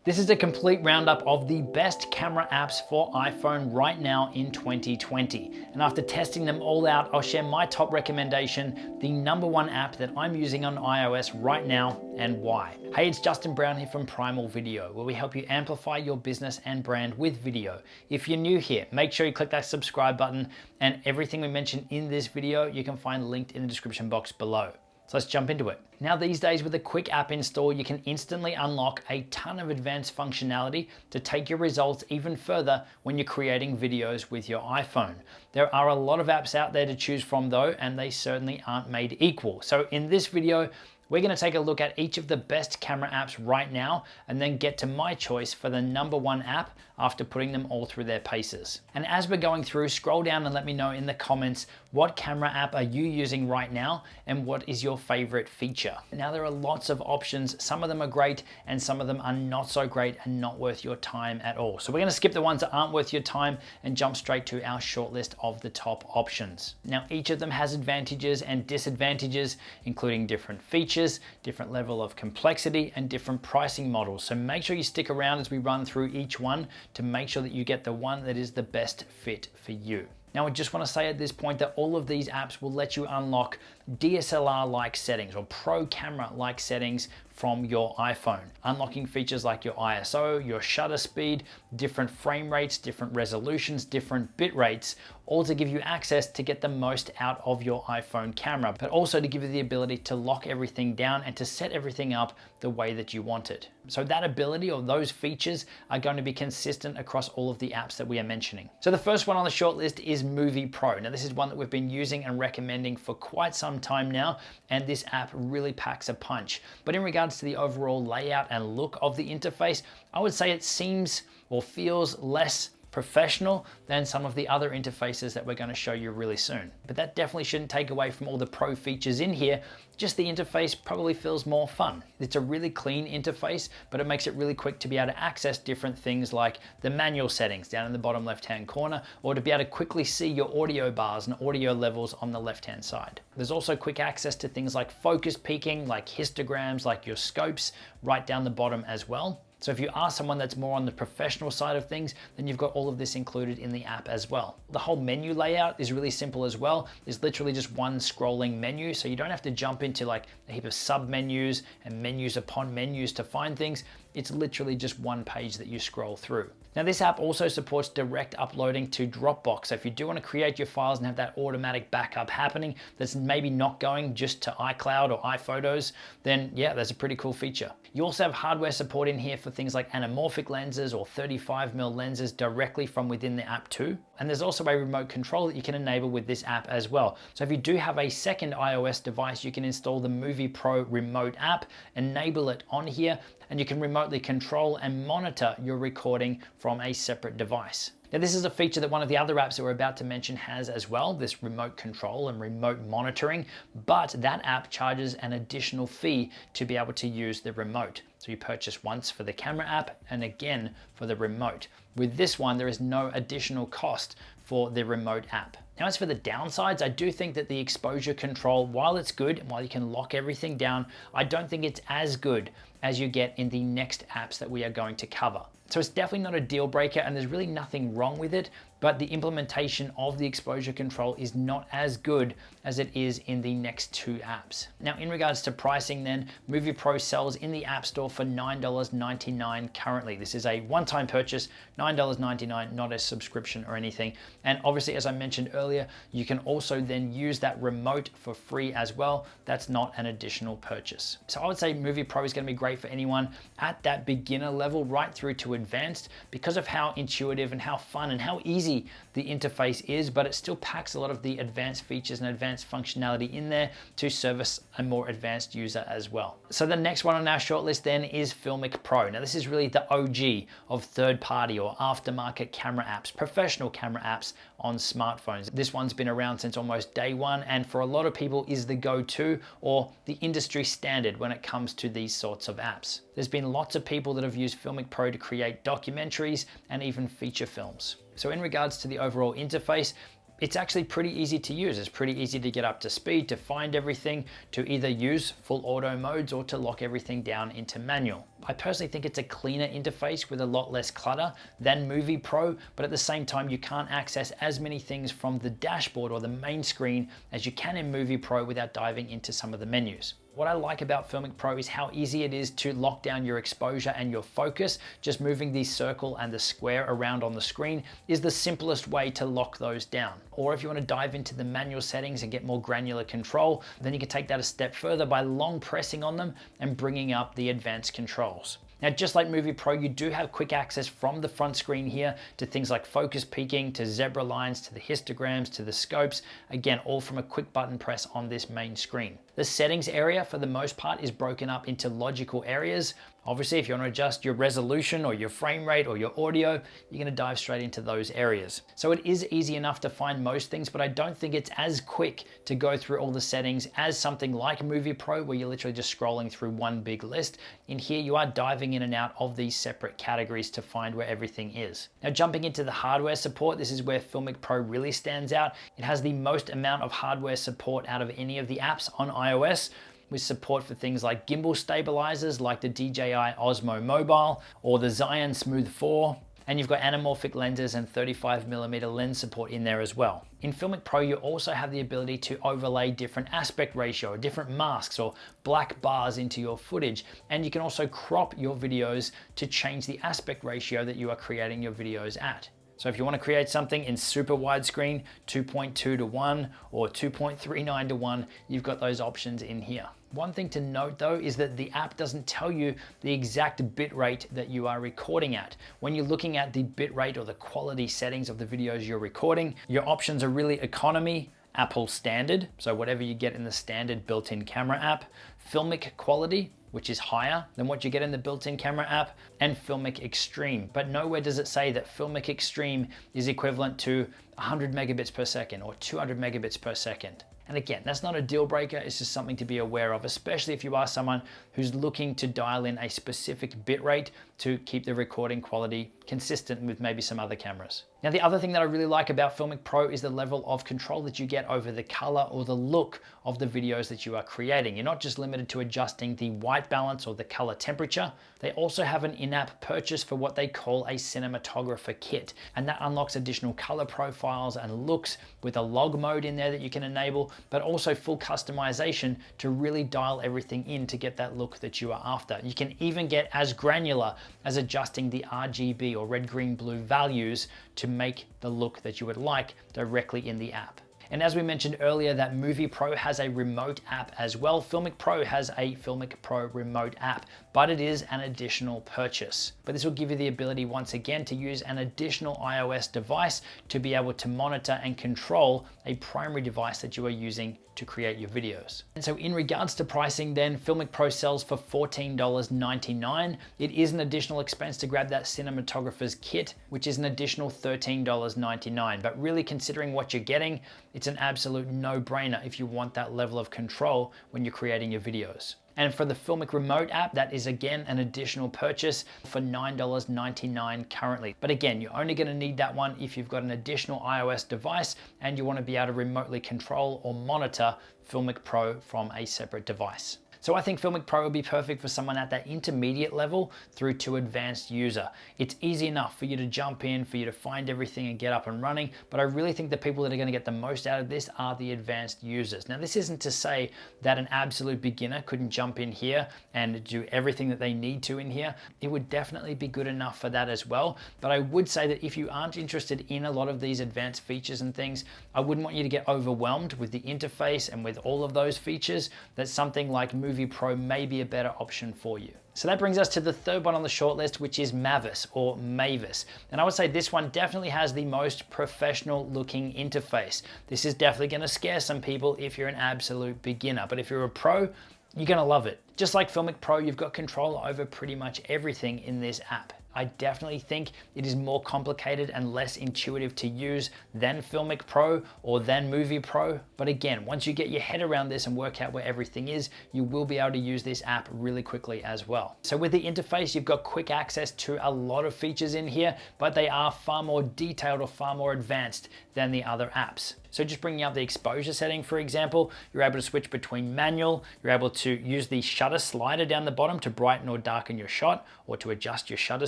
This is a complete roundup of the best camera apps for iPhone right now in 2020. And after testing them all out, I'll share my top recommendation, the #1 app that I'm using on iOS right now and why. Hey, it's Justin Brown here from Primal Video, where we help you amplify your business and brand with video. If you're new here, make sure you click that subscribe button, and everything we mentioned in this video, you can find linked in the description box below. So let's jump into it. Now these days with a quick app install, you can instantly unlock a ton of advanced functionality to take your results even further when you're creating videos with your iPhone. There are a lot of apps out there to choose from though, and they certainly aren't made equal. So in this video, we're going to take a look at each of the best camera apps right now and then get to my choice for the #1 app after putting them all through their paces. And as we're going through, scroll down and let me know in the comments, what camera app are you using right now and what is your favorite feature? Now there are lots of options. Some of them are great and some of them are not so great and not worth your time at all. So we're going to skip the ones that aren't worth your time and jump straight to our shortlist of the top options. Now each of them has advantages and disadvantages, including different features, different level of complexity, and different pricing models. So make sure you stick around as we run through each one to make sure that you get the one that is the best fit for you. Now I just want to say at this point that all of these apps will let you unlock DSLR-like settings or pro camera-like settings from your iPhone. Unlocking features like your ISO, your shutter speed, different frame rates, different resolutions, different bit rates, all to give you access to get the most out of your iPhone camera, but also to give you the ability to lock everything down and to set everything up the way that you want it. So that ability or those features are going to be consistent across all of the apps that we are mentioning. So the first one on the short list is Movie Pro. Now this is one that we've been using and recommending for quite some time now, and this app really packs a punch. But in regards to the overall layout and look of the interface, I would say it seems or feels less professional than some of the other interfaces that we're going to show you really soon. But that definitely shouldn't take away from all the pro features in here. Just the interface probably feels more fun. It's a really clean interface, but it makes it really quick to be able to access different things like the manual settings down in the bottom left-hand corner, or to be able to quickly see your audio bars and audio levels on the left-hand side. There's also quick access to things like focus peaking, like histograms, like your scopes, right down the bottom as well. So if you are someone that's more on the professional side of things, then you've got all of this included in the app as well. The whole menu layout is really simple as well. It's literally just one scrolling menu, so you don't have to jump into like a heap of sub menus and menus upon menus to find things. It's literally just one page that you scroll through. Now this app also supports direct uploading to Dropbox. So if you do want to create your files and have that automatic backup happening that's maybe not going just to iCloud or iPhotos, then yeah, that's a pretty cool feature. You also have hardware support in here for things like anamorphic lenses or 35mm lenses directly from within the app too. And there's also a remote control that you can enable with this app as well. So if you do have a second iOS device, you can install the Movie Pro remote app, enable it on here, and you can remotely control and monitor your recording from a separate device. Now this is a feature that one of the other apps that we're about to mention has as well, this remote control and remote monitoring, but that app charges an additional fee to be able to use the remote. So you purchase once for the camera app and again for the remote. With this one, there is no additional cost for the remote app. Now as for the downsides, I do think that the exposure control, while it's good and while you can lock everything down, I don't think it's as good as you get in the next apps that we are going to cover. So it's definitely not a deal breaker and there's really nothing wrong with it, but the implementation of the exposure control is not as good as it is in the next two apps. Now in regards to pricing then, Movie Pro sells in the App Store for $9.99 currently. This is a one-time purchase, $9.99, not a subscription or anything. And obviously, as I mentioned earlier, you can also then use that remote for free as well. That's not an additional purchase. So I would say Movie Pro is going to be great for anyone at that beginner level right through to advanced because of how intuitive and how fun and how easy the interface is, but it still packs a lot of the advanced features and advanced functionality in there to service a more advanced user as well. So the next one on our shortlist then is Filmic Pro. Now this is really the OG of third-party or aftermarket camera apps, professional camera apps on smartphones. This one's been around since almost day one, and for a lot of people is the go-to or the industry standard when it comes to these sorts of apps. There's been lots of people that have used Filmic Pro to create documentaries and even feature films. So in regards to the overall interface, it's actually pretty easy to use. It's pretty easy to get up to speed, to find everything, to either use full auto modes or to lock everything down into manual. I personally think it's a cleaner interface with a lot less clutter than Movie Pro, but at the same time, you can't access as many things from the dashboard or the main screen as you can in Movie Pro without diving into some of the menus. What I like about Filmic Pro is how easy it is to lock down your exposure and your focus. Just moving the circle and the square around on the screen is the simplest way to lock those down. Or if you want to dive into the manual settings and get more granular control, then you can take that a step further by long pressing on them and bringing up the advanced controls. Now, just like Movie Pro, you do have quick access from the front screen here to things like focus peaking, to zebra lines, to the histograms, to the scopes. Again, all from a quick button press on this main screen. The settings area, for the most part, is broken up into logical areas. Obviously, if you want to adjust your resolution or your frame rate or your audio, you're going to dive straight into those areas. So it is easy enough to find most things, but I don't think it's as quick to go through all the settings as something like Movie Pro, where you're literally just scrolling through one big list. In here, you are diving in and out of these separate categories to find where everything is. Now, jumping into the hardware support, this is where Filmic Pro really stands out. It has the most amount of hardware support out of any of the apps on iOS, with support for things like gimbal stabilizers like the DJI Osmo Mobile or the Xeon Smooth 4. And you've got anamorphic lenses and 35mm lens support in there as well. In Filmic Pro, you also have the ability to overlay different aspect ratio, different masks or black bars into your footage. And you can also crop your videos to change the aspect ratio that you are creating your videos at. So if you want to create something in super widescreen, 2.2:1 or 2.39:1, you've got those options in here. One thing to note though is that the app doesn't tell you the exact bit rate that you are recording at. When you're looking at the bit rate or the quality settings of the videos you're recording, your options are really economy, Apple standard, so whatever you get in the standard built-in camera app, Filmic quality, which is higher than what you get in the built-in camera app, and Filmic Extreme. But nowhere does it say that Filmic Extreme is equivalent to 100 megabits per second or 200 megabits per second. And again, that's not a deal breaker, it's just something to be aware of, especially if you are someone who's looking to dial in a specific bit rate to keep the recording quality consistent with maybe some other cameras. Now, the other thing that I really like about Filmic Pro is the level of control that you get over the color or the look of the videos that you are creating. You're not just limited to adjusting the white balance or the color temperature. They also have an in-app purchase for what they call a cinematographer kit, and that unlocks additional color profiles and looks with a log mode in there that you can enable, but also full customization to really dial everything in to get that look that you are after. You can even get as granular as adjusting the RGB or red, green, blue values to make the look that you would like directly in the app. And as we mentioned earlier, that Movie Pro has a remote app as well. Filmic Pro has a Filmic Pro remote app, but it is an additional purchase. But this will give you the ability once again to use an additional iOS device to be able to monitor and control a primary device that you are using to create your videos. And so in regards to pricing then, Filmic Pro sells for $14.99. It is an additional expense to grab that cinematographer's kit, which is an additional $13.99. But really considering what you're getting, it's an absolute no-brainer if you want that level of control when you're creating your videos. And for the Filmic Remote app, that is again an additional purchase for $9.99 currently. But again, you're only going to need that one if you've got an additional iOS device and you want to be able to remotely control or monitor Filmic Pro from a separate device. So I think Filmic Pro will be perfect for someone at that intermediate level through to advanced user. It's easy enough for you to jump in, for you to find everything and get up and running, but I really think the people that are going to get the most out of this are the advanced users. Now, this isn't to say that an absolute beginner couldn't jump in here and do everything that they need to in here. It would definitely be good enough for that as well, but I would say that if you aren't interested in a lot of these advanced features and things, I wouldn't want you to get overwhelmed with the interface and with all of those features. That something like Movie Pro may be a better option for you. So that brings us to the third one on the shortlist, which is Mavis or Mavis. And I would say this one definitely has the most professional looking interface. This is definitely going to scare some people if you're an absolute beginner, but if you're a pro, you're going to love it. Just like Filmic Pro, you've got control over pretty much everything in this app. I definitely think it is more complicated and less intuitive to use than Filmic Pro or than Movie Pro. But again, once you get your head around this and work out where everything is, you will be able to use this app really quickly as well. So with the interface, you've got quick access to a lot of features in here, but they are far more detailed or far more advanced than the other apps. So just bringing up the exposure setting, for example, you're able to switch between manual, you're able to use the shutter shutter slider down the bottom to brighten or darken your shot or to adjust your shutter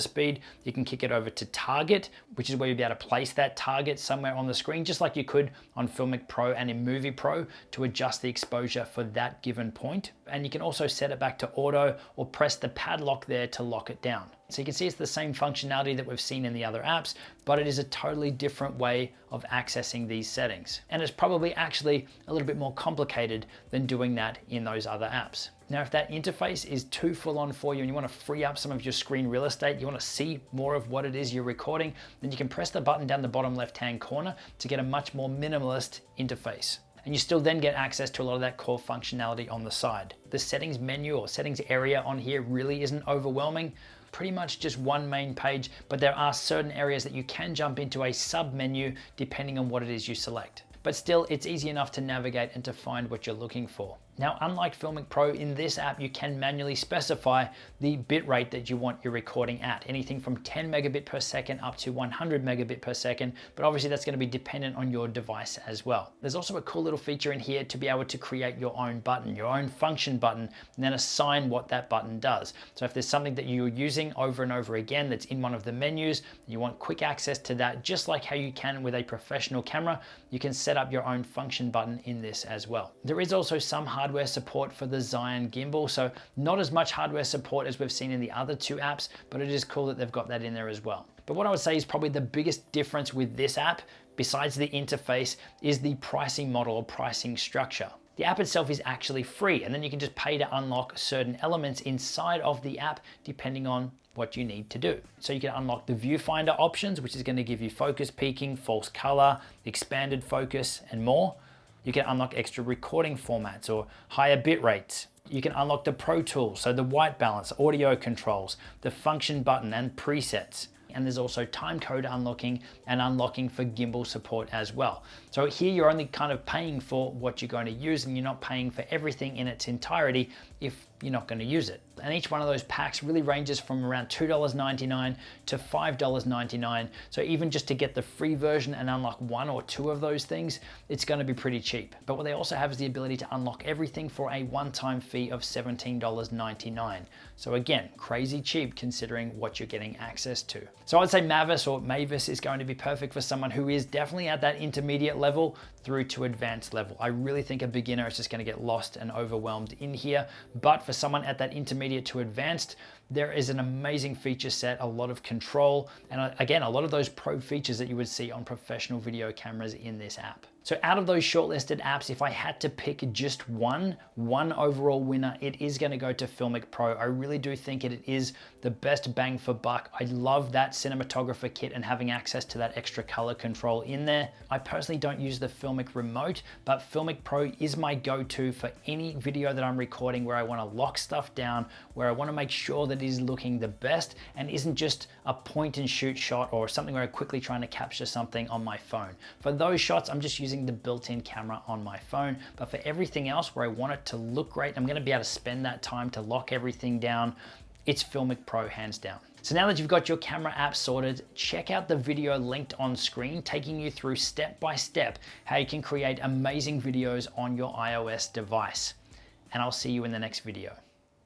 speed. You can kick it over to target, which is where you'll be able to place that target somewhere on the screen, just like you could on Filmic Pro and in Movie Pro, to adjust the exposure for that given point. And you can also set it back to auto or press the padlock there to lock it down. So you can see it's the same functionality that we've seen in the other apps, but it is a totally different way of accessing these settings. And it's probably actually a little bit more complicated than doing that in those other apps. Now, if that interface is too full on for you and you want to free up some of your screen real estate, you want to see more of what it is you're recording, then you can press the button down the bottom left-hand corner to get a much more minimalist interface. And you still then get access to a lot of that core functionality on the side. The settings menu or settings area on here really isn't overwhelming. Pretty much just one main page, but there are certain areas that you can jump into a sub menu depending on what it is you select. But still, it's easy enough to navigate and to find what you're looking for. Now, unlike Filmic Pro, in this app, you can manually specify the bitrate that you want your recording at, anything from 10 megabit per second up to 100 megabit per second, but obviously that's gonna be dependent on your device as well. There's also a cool little feature in here to be able to create your own button, your own function button, and then assign what that button does. So if there's something that you're using over and over again that's in one of the menus, you want quick access to that, just like how you can with a professional camera, you can set up your own function button in this as well. There is also some hardware support for the Zion gimbal, so not as much hardware support as we've seen in the other two apps, but it is cool that they've got that in there as well. But what I would say is probably the biggest difference with this app, besides the interface, is the pricing model or pricing structure. The app itself is actually free, and then you can just pay to unlock certain elements inside of the app depending on what you need to do. So you can unlock the viewfinder options, which is going to give you focus peaking, false color, expanded focus, and more. You can unlock extra recording formats or higher bit rates. You can unlock the Pro Tools, so the white balance, audio controls, the function button and presets. And there's also time code unlocking and unlocking for gimbal support as well. So here you're only kind of paying for what you're going to use, and you're not paying for everything in its entirety if you're not going to use it. And each one of those packs really ranges from around $2.99 to $5.99. So even just to get the free version and unlock one or two of those things, it's going to be pretty cheap. But what they also have is the ability to unlock everything for a one-time fee of $17.99. So again, crazy cheap considering what you're getting access to. So I'd say Mavis or Mavis is going to be perfect for someone who is definitely at that intermediate level through to advanced level. I really think a beginner is just going to get lost and overwhelmed in here. But for someone at that intermediate to advanced, there is an amazing feature set, a lot of control, and again, a lot of those pro features that you would see on professional video cameras in this app. So out of those shortlisted apps, if I had to pick just one overall winner, it is going to go to Filmic Pro. I really do think it is the best bang for buck. I love that cinematographer kit and having access to that extra color control in there. I personally don't use the Filmic remote, but Filmic Pro is my go-to for any video that I'm recording where I want to lock stuff down, where I want to make sure that it is looking the best and isn't just a point and shoot shot or something where I'm quickly trying to capture something on my phone. For those shots, I'm just using the built-in camera on my phone, but for everything else where I want it to look great, I'm going to be able to spend that time to lock everything down. It's Filmic Pro hands down. So now that you've got your camera app sorted, check out the video linked on screen, taking you through step by step how you can create amazing videos on your iOS device. And I'll see you in the next video.